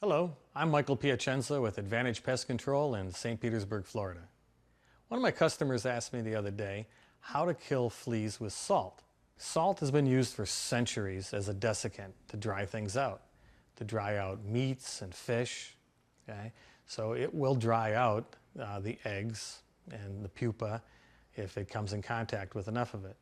Hello, I'm Michael Piacenza with Advantage Pest Control in St. Petersburg, Florida. One of my customers asked me the other day how to kill fleas with salt. Salt has been used for centuries as a desiccant to dry things out, to dry out meats and fish. Okay? So it will dry out the eggs and the pupa if it comes in contact with enough of it.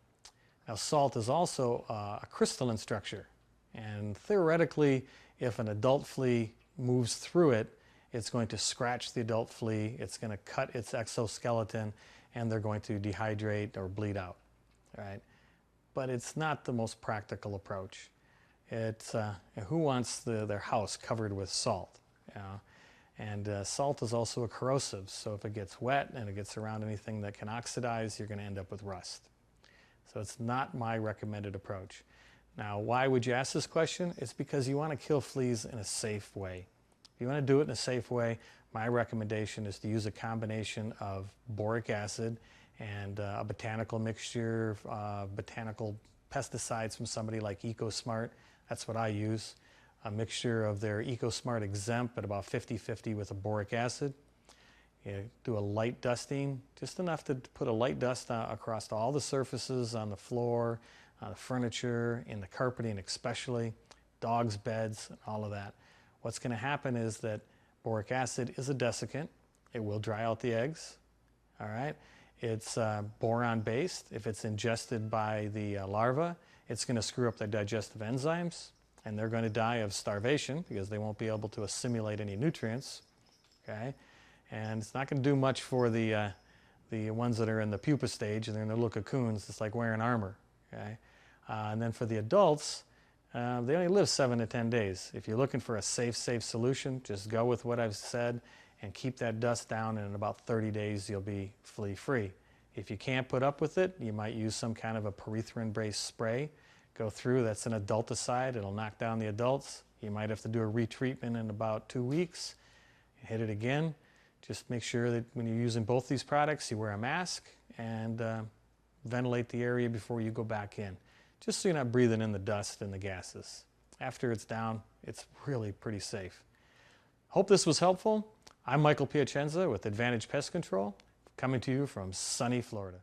Now, salt is also a crystalline structure, and theoretically, if an adult flea moves through it, it's going to scratch the adult flea, it's going to cut its exoskeleton, and they're going to dehydrate or bleed out. Right? But it's not the most practical approach. It's, who wants their house covered with salt? You know? And salt is also a corrosive, so if it gets wet and it gets around anything that can oxidize, you're going to end up with rust. So it's not my recommended approach. Now, why would you ask this question? It's because you want to kill fleas in a safe way. If you want to do it in a safe way, my recommendation is to use a combination of boric acid and a botanical mixture, botanical pesticides from somebody like EcoSmart. That's what I use. A mixture of their EcoSmart Exempt at about 50-50 with a boric acid. You do a light dusting, just enough to put a light dust across all the surfaces on the floor, the furniture, in the carpeting especially, dogs' beds, all of that. What's going to happen is that boric acid is a desiccant. It will dry out the eggs. All right. It's boron based. If it's ingested by the larva, it's going to screw up their digestive enzymes, and they're going to die of starvation because they won't be able to assimilate any nutrients. Okay. And it's not going to do much for the ones that are in the pupa stage and they're in their little cocoons. It's like wearing armor. Okay? And then for the adults, they only live 7 to 10 days. If you're looking for a safe solution, just go with what I've said and keep that dust down, and in about 30 days you'll be flea free. If you can't put up with it, you might use some kind of a pyrethrin-based spray. Go through, that's an adulticide. It'll knock down the adults. You might have to do a retreatment in about 2 weeks. Hit it again. Just make sure that when you're using both these products, you wear a mask and ventilate the area before you go back in, just so you're not breathing in the dust and the gases. After it's down, it's really pretty safe. Hope this was helpful. I'm Michael Piacenza with Advantage Pest Control, coming to you from sunny Florida.